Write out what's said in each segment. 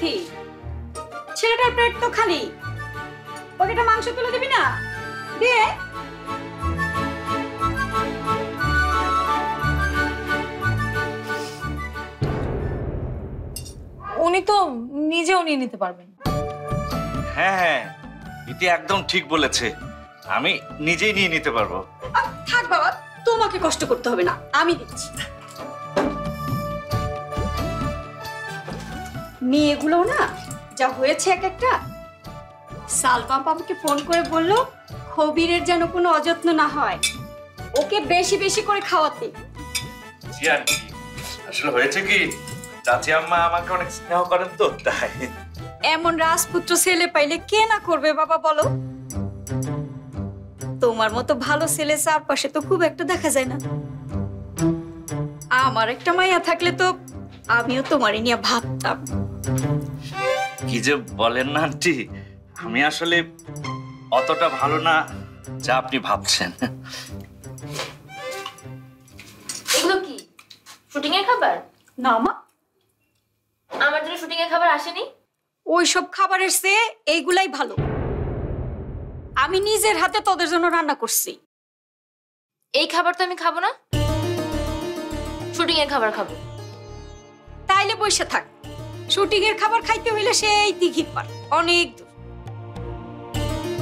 বিথি, ছেলেটার পেট তো খালি, ওকে একটা মাংস তুলে দিবি না? দে। উনি তো নিজেও নিয়ে নিতে পারবেন। হ্যাঁ হ্যাঁ, বিথি একদম ঠিক বলেছে, আমি নিজেই নিয়ে নিতে পারবো। থাক বাবা, তোমাকে কষ্ট করতে হবে না, আমি দিচ্ছি। মেয়েগুলো না যা হয়েছে এক একটা। সালমা বাবুকে ফোন করে বললো খবিরের যেন কোনো অযত্ন না হয়, ওকে বেশি বেশি করে খাওয়াতে। জি আন্টি, আসলে হয়েছে কি, চাচি আম্মা আমাকে অনেক স্নেহ করেন তো, তাই। এমন রাজপুত্র ছেলে পাইলে কে না করবে বাবা বলো? তোমার মতো ভালো ছেলে চারপাশে তো খুব একটা দেখা যায় না। আমার একটা মাইয়া থাকলে তো আমিও তোমারই নিয়ে ভাবতাম। কি যে বলেন না আন্টি, আমি আসলে অতটা ভালো না যা আপনি ভাবছেন। এগুলো কি শুটিং এর খাবার? না মা, আমার জন্য শুটিং এর খাবার আসেনি। ওইসব খাবারের চেয়ে এইগুলাই ভালো। আমি নিজের হাতে তোদের জন্য রান্না করছি। এই খাবার তো আমি খাবো না, শুটিং এর খাবার খাবো। তাইলে বসে থাক, শুটিং এর খাবার খাইতে হইলে সেই দিঘির পার, অনেক দূর।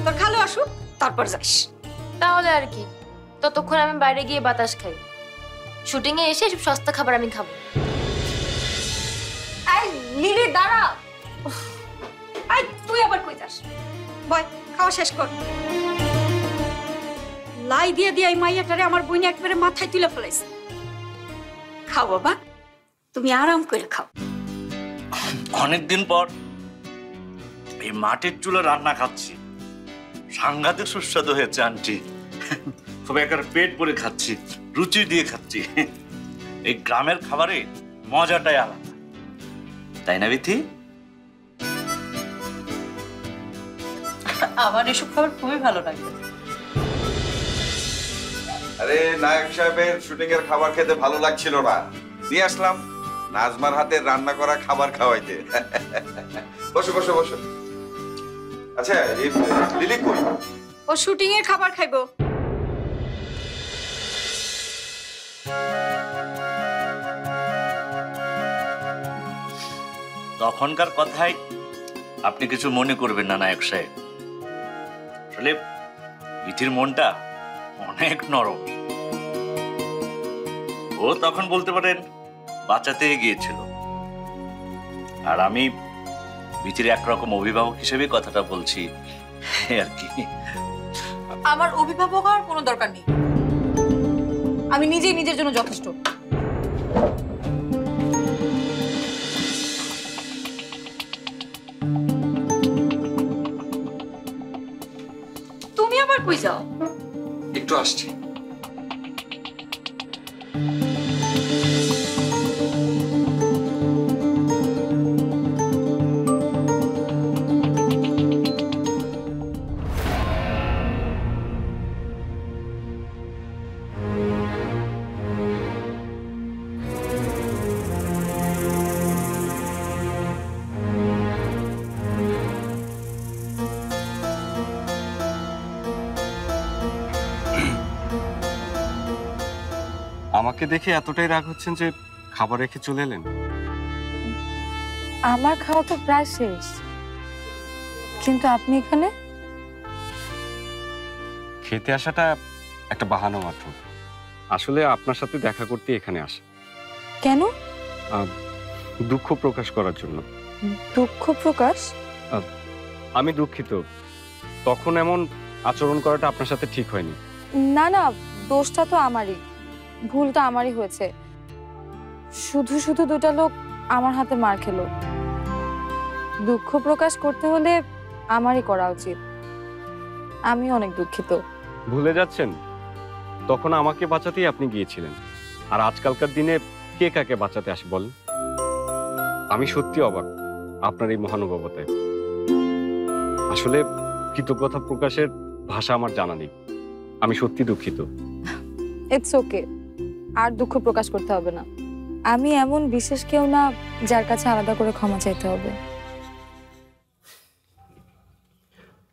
তোর খালো আসুক, তারপর যাস। তাহলে আর কি, ততক্ষণ আমি বাইরে গিয়ে বাতাস খাই। শুটিং এ এসে সব সস্তা খাবার আমি খাবো। এই লিলি দাঁড়া, এই তুই আবার কই যাস? বয়, খাওয়া শেষ কর। লাই দিয়ে দিয়ে এই মাইয়াটারে আমার বইনে একবারে মাথায় তুলে ফেলাইছে। খাও বাবা, তুমি আরাম করে খাও। অনেকদিন পর এই মাটির চুলা রান্না খাচ্ছি, সাংঘাতিক সুস্বাদু হয়েছে আন্টি। সবাই একবার পেট ভরে খাচ্ছি, রুচি দিয়ে খাচ্ছি। এই গ্রামের খাবারে মজাটাই আলাদা, তাই না বিথি? আমার এসব খাবার খুবই ভালো লাগে। আরে নায়ক সাহেবের শুটিং এর খাবার খেতে ভালো লাগছিল না, নিয়ে আসলাম নাজমার হাতের রান্না করা খাবার খাওয়াইতে। বসো বসো বসো। আচ্ছা, এই লিলি কই? ও শুটিং এর খাবার খাইবো। তখনকার কথাই আপনি কিছু মনে করবেন না নায়ক সাহেব, আসলে বিথির মনটা অনেক নরম। ও তখন বলতে পারেন বাঁচাতে গিয়েছিল, আর আমি বিথির একরকম অভিভাবক হিসেবে কথাটা বলছি আর কি। আমার অভিভাবক হওয়ার কোনো দরকার নেই, আমি নিজেই নিজের জন্য যথেষ্ট। তুমি আবার কই যাও? একটু আসছি। আমাকে দেখে এতটাই রাগ হচ্ছেন যে খাবার রেখে চলে এলেন? আমার খাওয়া তো প্রায় শেষ, কিন্তু আপনি এখানে? খেতে আসাটা একটা বাহানা মাত্র, আসলে আপনার সাথে দেখা করতে এখানে আসা। কেন? দুঃখ প্রকাশ করার জন্য। দুঃখ প্রকাশ? আমি দুঃখিত, তখন এমন আচরণ করাটা আপনার সাথে ঠিক হয়নি। না না, দোষটা তো আমারই, ভুলটা আমারই হয়েছে। শুধু শুধু দুটা লোক আমার হাতে মার খেলো। দুঃখ প্রকাশ করতে হলে আমারই করা উচিত। আমি অনেক দুঃখিত। ভুলে যাচ্ছেন, তখন আমাকে বাঁচাতেই আপনি গিয়েছিলেন, আর আজকালকার দিনে কে কাকে বাঁচাতে আসে বলেন? আমি সত্যি অবাক আপনার এই মহানুভবতায়। আসলে কৃতজ্ঞতা প্রকাশের ভাষা আমার জানা নেই, আমি সত্যি দুঃখিত। ইটস ওকে, আর দুঃখ প্রকাশ করতে হবে না। আমি এমন বিশেষ কেউ না যার কাছে আলাদা করে ক্ষমা চাইতে হবে।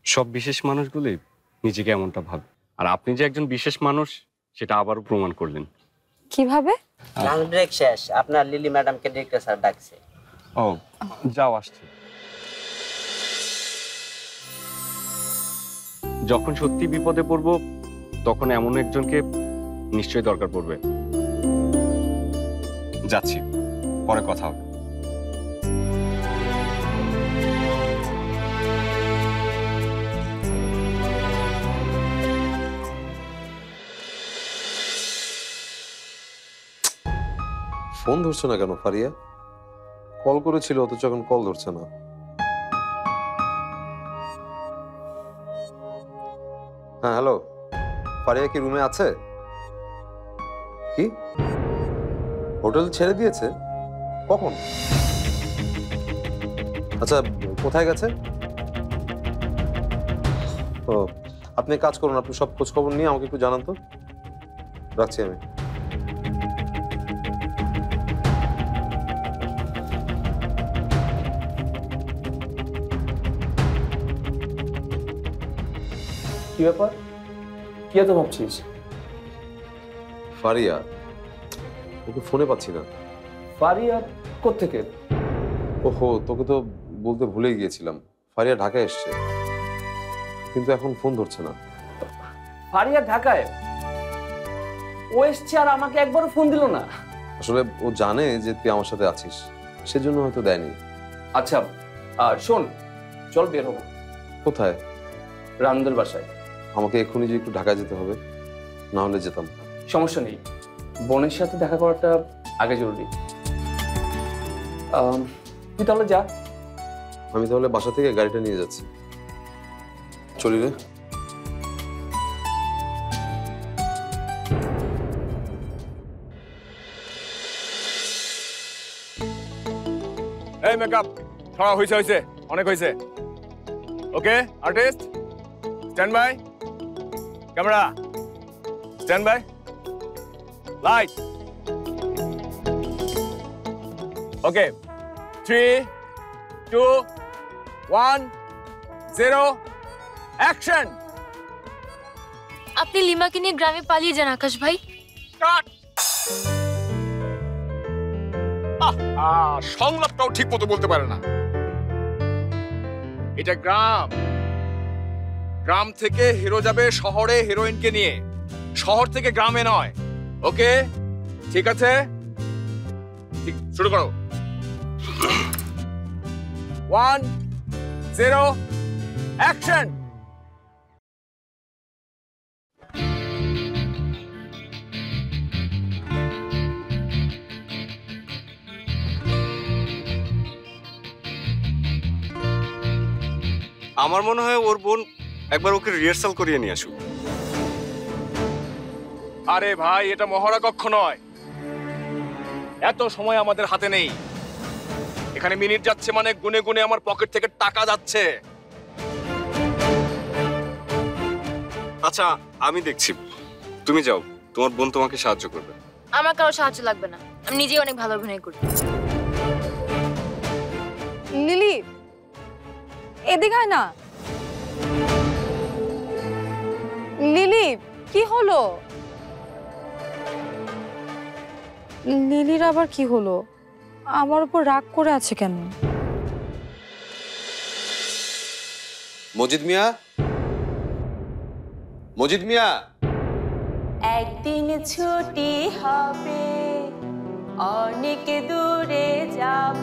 সব বিশেষ মানুষগুলি নিজেকে এমনটা ভাবে, আর আপনি যে একজন বিশেষ মানুষ সেটা আবারও প্রমাণ করলেন। কিভাবে? লাঞ্চ ব্রেক শেষ, আপনার লিলি ম্যাডামকে ডিরেক্টর স্যার ডাকছে। ও যাও, আসছে। যখন সত্যি বিপদে পড়বো তখন এমন একজনকে নিশ্চয়ই দরকার পড়বে। যাচ্ছি, পরে কথা হবে। ফোন ধরছে না কেন ফারিয়া? কল করেছিল অথচ এখন কল ধরছে না। হ্যাঁ হ্যালো, ফারিয়া কি রুমে আছে? কি হোটেল ছেড়ে দিয়েছে? কখন? আচ্ছা, কোথায় গেছে? ও, আপনি কাজ করুন, আপনি সব খোঁজ খবর নিয়ে আমাকে একটু জানান তো। রাখছি আমি। কি ব্যাপার? কি এত ভাবছিস? ফারিয়া, ওকে ফোনে পাচ্ছি না। ফারিয়া কোত্থেকে? ওহো, তোকে তো বলতে ভুলেই গিয়েছিলাম। ফারিয়া ঢাকায় এসছে, কিন্তু এখন ফোন ধরছে না। ফারিয়া ঢাকায়? ও এসছে আর আমাকে একবারও ফোন দিল না। আসলে ও জানে যে তুই আমার সাথে আছিস, সেজন্য হয়তো দেয়নি। আচ্ছা শোন, চল বের হবো। কোথায়? রামদের বাসায়। আমাকে এক্ষুনি যে একটু ঢাকা যেতে হবে, না হলে যেতাম। সমস্যা নেই, বোনের সাথে দেখা করাটা আগে জরুরি। তুই তাহলে যা। আমি তাহলে বাসা থেকে গাড়িটা নিয়ে যাচ্ছি। চলি রে। এই মেকআপ ছড়া হয়েছে, হয়েছে, অনেক হয়েছে। Okay artist, stand by. Camera stand by. Light. Okay 3, 2, 1, 0 action. আপনি লিমাকে নিয়ে গ্রামে পালিয়ে যান আকাশ ভাই। কাট। সংলাপটাও ঠিক মতো বলতে পারে না। এটা গ্রাম, গ্রাম থেকে হিরো যাবে শহরে হিরোইনকে নিয়ে, শহর থেকে গ্রামে নয়। ওকে ঠিক আছে, ঠিক শুরু করো। 1, 0 অ্যাকশন। আমার মনে হয় ওর বোন একবার ওকে রিহার্সাল করিয়ে নিয়ে আসুক। আরে ভাই, এটা মহড়া কক্ষ নয়, এত সময় আমাদের হাতে নেই। এখানে মিনিট যাচ্ছে মানে গুনে গুনে আমার পকেট থেকে টাকা যাচ্ছে। আচ্ছা আমি দেখছি, তুমি যাও, তোমার বোন তোমাকে সাহায্য করবে। আমার কারো সাহায্য লাগবে না, আমি নিজেই অনেক ভালো অভিনয় করি। লিলি, এদিকে আয় না। লিলি, কি হলো? লিলির আবার কি হলো? আমার উপর রাগ করে আছে কেন? মজিদ মিয়া, মজিদ মিয়া। একদিন ছুটি হবে, অনেক দূরে যাব,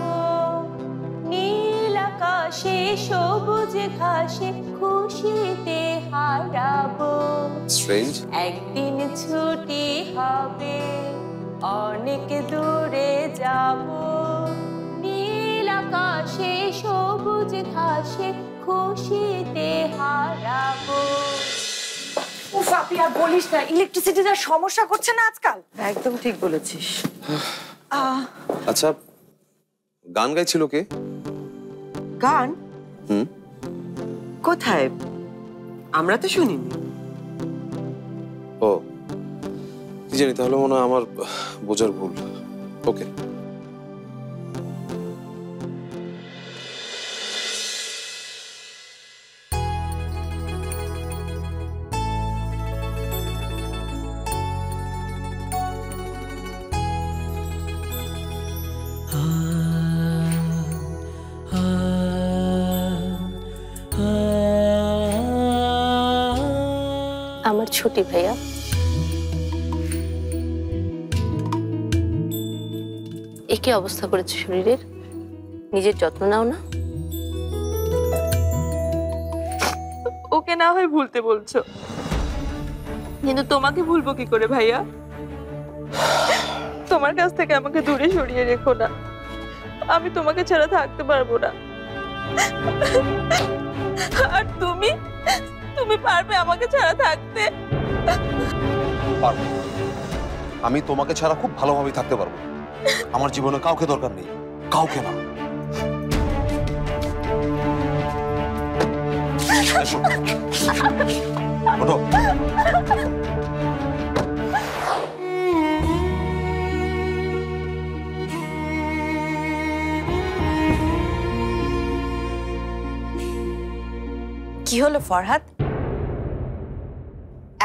নীল আকাশে সবুজ ঘাসে খুশিতে হারাবো। স্ট্রেঞ্জ। একদিন ছুটি হবে, অনেক দূরে যাব, নীল আকাশে সবুজ ঘাসে খুশিতে হারাবো। উফ, আপনি আর বলিস না, ইলেকট্রিসিটির সমস্যা করছে না আজকাল। একদম ঠিক বলেছিস। আচ্ছা, গান গাইছিল কে? গান? হুম, কোথায়? আমরা তো শুনিনি। ও কি জানি, তাহলে মনে হয় আমার বোঝার ভুল। ওকে। আমার ছুটি ভাইয়া। একই অবস্থা করেছে শরীরের, নিজের যত্ন নাও না। ওকে না হয় ভুলতে বলছো, কিন্তু তোমাকে ভুলবো কি করে ভাইয়া? তোমার কাছ থেকে আমাকে দূরে সরিয়ে রেখো না, আমি তোমাকে ছাড়া থাকতে পারবো না। আর তুমি তুমি পারবে আমাকে ছাড়া থাকতে? পারবো। আমি তোমাকে ছাড়া খুব ভালোভাবে থাকতে পারবো। আমার জীবনে কাউকে দরকার নেই, কাউকে না। এসো, ওঠো। কি হলো ফরহাদ?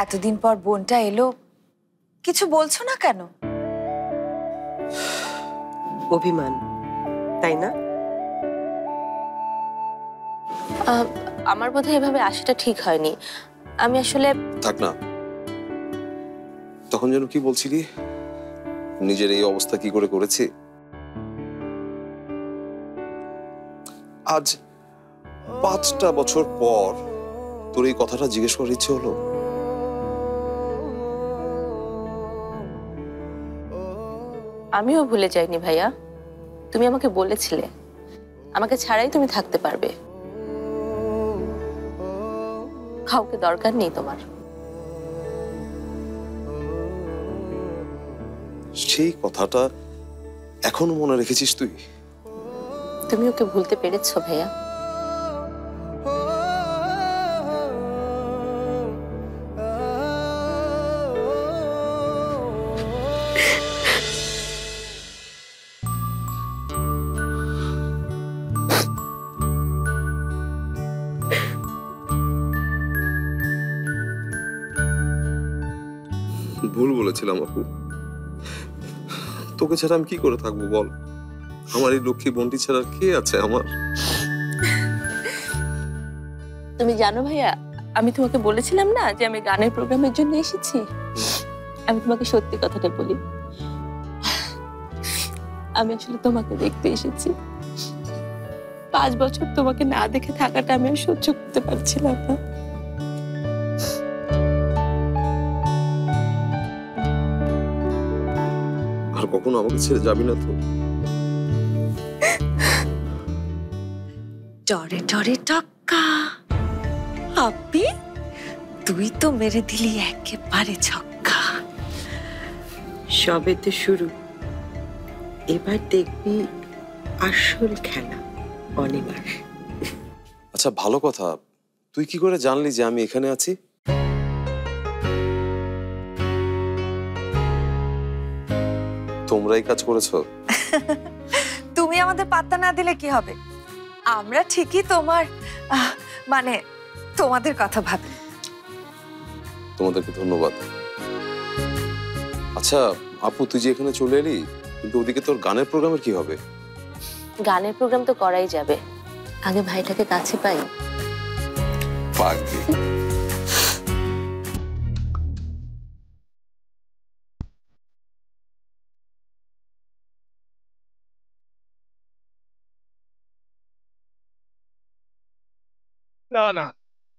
এতদিন পর বোনটা এলো, কিছু বলছো না কেন? অভিমান, তাই না? আমার বোধহয় এভাবে আসাটা ঠিক হয়নি। আমি আসলে থাক না, তখন যেন কি বলছিলি, নিজের এই অবস্থা কি করে করেছি। আজ 5টা বছর পর তোর এই কথাটা জিজ্ঞেস করার ইচ্ছে হলো। আমিও ভুলে যাইনি ভাইয়া, তুমি আমাকে বলেছিলে আমাকে ছাড়াই তুমি থাকতে পারবে, কাউকে দরকার নেই তোমার। সেই কথাটা এখনো মনে রেখেছিস তুই? তুমি ওকে ভুলতে পেরেছো ভাইয়া? ভুল বলেছিলাম আপু, তোকে ছাড়া আমি কি করে থাকবো বল? আমার এই লক্ষ্মী বোনটি ছাড়া কে আছে আমার? তুমি জানো ভাইয়া, আমি তোমাকে বলেছিলাম না যে আমি গানের প্রোগ্রামের জন্য এসেছি। আমি তোমাকে সত্যি কথাটা বলি, আমি আসলে তোমাকে দেখতে এসেছি। 5 বছর তোমাকে না দেখে থাকাটা আমি আর সহ্য করতে পারছিলাম না। আর কখনো আমাকে ছেড়ে যাবি না তো? টরে টরে টক্কা, আপি তুই তো মেরে দিলি একেবারে ছক্কা। সবে তো শুরু, এবার দেখবি আসল খেলা অনিবার। আচ্ছা ভালো কথা, তুই কি করে জানলি যে আমি এখানে আছি? তোমরাই কাজ করেছো? তুমি আমাদের পাত্তা না দিলে কি হবে? আমরা ঠিকই তোমার মানে তোমাদের কথা ভাবি। তোমাদেরকে ধন্যবাদ। আচ্ছা আপু, তুই যে এখানে চলে এলি, কিন্তু ওদিকে তোর গানের প্রোগ্রামের কি হবে? গানের প্রোগ্রাম তো করাই যাবে, আগে ভাইটাকে কাছে পাই। পাগলি। না না,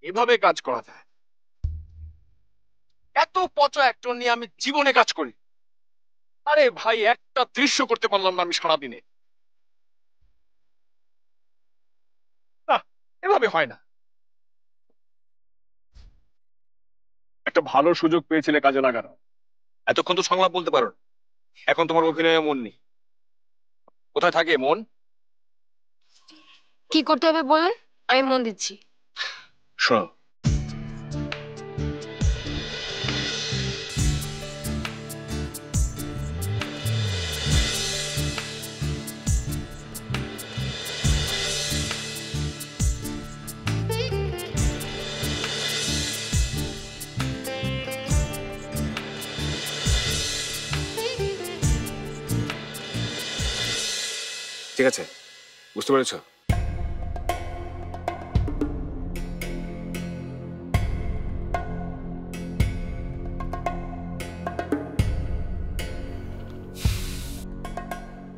এভাবে কাজ করা যায়? এত পচা অ্যাক্টর নিয়ে আমি জীবনে কাজ করি? আরে ভাই, একটা দৃশ্য করতে পারলাম না আমি সারাদিনে। না, এভাবে হয় না। একটা ভালো সুযোগ পেয়েছিলে কাজে লাগানো, এতক্ষণ তো সংলাপ বলতে পারো, এখন তোমার অভিনয়ে মন নেই। কোথায় থাকে মন? কি করতে হবে বলেন, আমি মন দিচ্ছি। শোনো, ঠিক আছে, বুঝতে পেরেছো?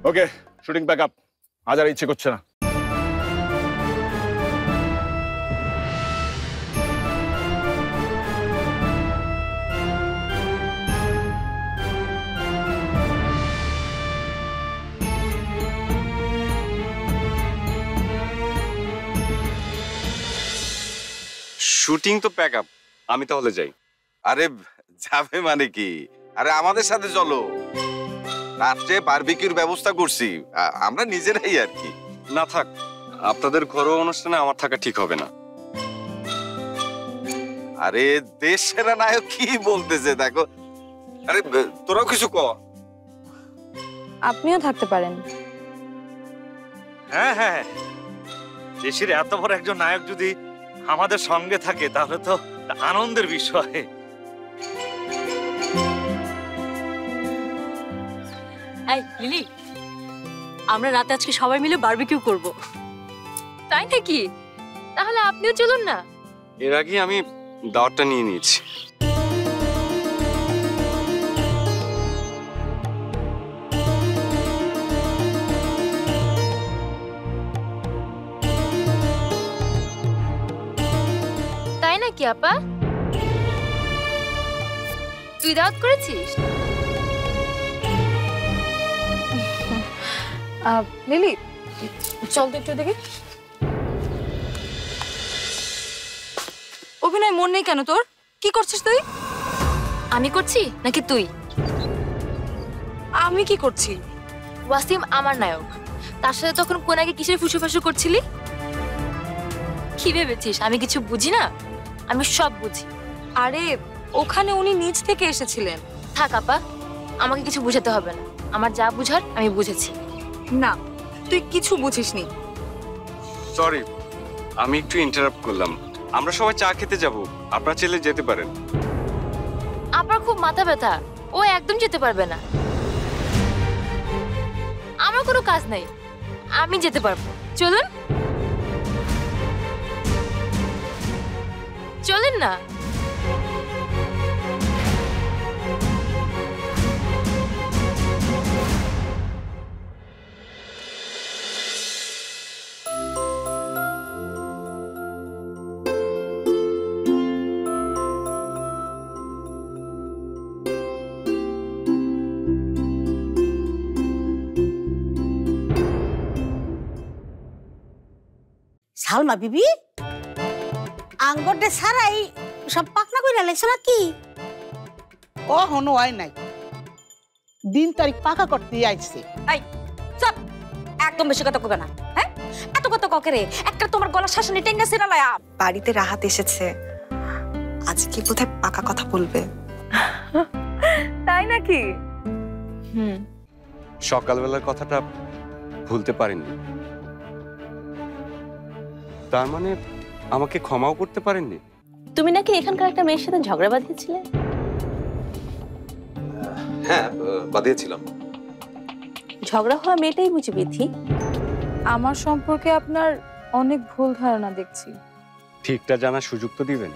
ওকে, শুটিং প্যাক আপ। আজ আর ইচ্ছে করছে না। শুটিং তো প্যাক আপ, আমি তাহলে যাই। আরে যাবে মানে কি? আরে আমাদের সাথে চলো, রাত্রে বারবিকিউর ব্যবস্থা করছি, আমরা নিজেরাই আর কি। না থাক, আপনাদের ঘরোয়া অনুষ্ঠানে আমার থাকা ঠিক হবে না। আরে দেশ সেরা নায়ক কি বলতেছে দেখো। আরে তোরাও কিছু কর। আপনিও থাকতে পারেন। হ্যাঁ হ্যাঁ, দেশের এত বড় একজন নায়ক যদি আমাদের সঙ্গে থাকে তাহলে তো আনন্দের বিষয়। এই লিলি, আমরা রাতে আজকে সবাই মিলে বারবিকিউ করব। তাই নাকি? তাহলে আপনিও চলুন না। এর আগে আমি দাওয়াতটা নিয়ে নিয়েছি। তাই নাকি আপা? তুই দাওয়াত করেছিস? লিলি, চল তো একটু দেখি। অভিনয় মন নেই কেন তোর? কি করছিস তুই? আমি করছি নাকি তুই? আমি কি করছি? ওয়াসিম আমার নায়ক, তার সাথে তখন কোন আগে কিসের ফুসুফাসু করছিলি? কি ভেবেছিস আমি কিছু বুঝি না? আমি সব বুঝি। আরে ওখানে উনি নিজ থেকে এসেছিলেন। থাক আপা, আমাকে কিছু বুঝাতে হবে না। আমার যা বুঝার আমি বুঝেছি। না, তুই কিছু বুঝিসনি। সরি, আমি একটু ইন্টারাপ্ট করলাম। আমরা সবাই চা খেতে যাব, আপনার ছেলে যেতে পারেন। আপনার খুব মাথা ব্যথা, ও একদম যেতে পারবে না। আমার কোনো কাজ নাই, আমি যেতে পারবো। চলুন চলেন না। সালমা বিবি, আঙ্গরটা সারাই সব পাকনা কইরা লেছ নাকি? ও হনো হয় নাই, দিন তারিখ পাকা করতে আইছে। এই চুপ, একদম বেশি কথা কইবে না। হ্যাঁ, এত কথা ককেরে একটা তোমার গলা শাসনি টেঙ্গা সিরালায়া। বাড়িতে রাহাত এসেছে, আজকে বোধহয় পাকা কথা বলবে। তাই নাকি? সকালবেলার কথাটা ভুলতে পারেননি, তার মানে আমাকে ক্ষমাও করতে পারেননি? তুমি নাকি এখানকার একটা মেয়ের সাথে ঝগড়া বাঁধিয়েছিলে? হ্যাঁ, বাদিয়েছিলাম। ঝগড়া হওয়া মেয়েটাই বুঝি বিথি। আমার সম্পর্কে আপনার অনেক ভুল ধারণা দেখছি। ঠিকটা জানার সুযোগ তো দিবেন।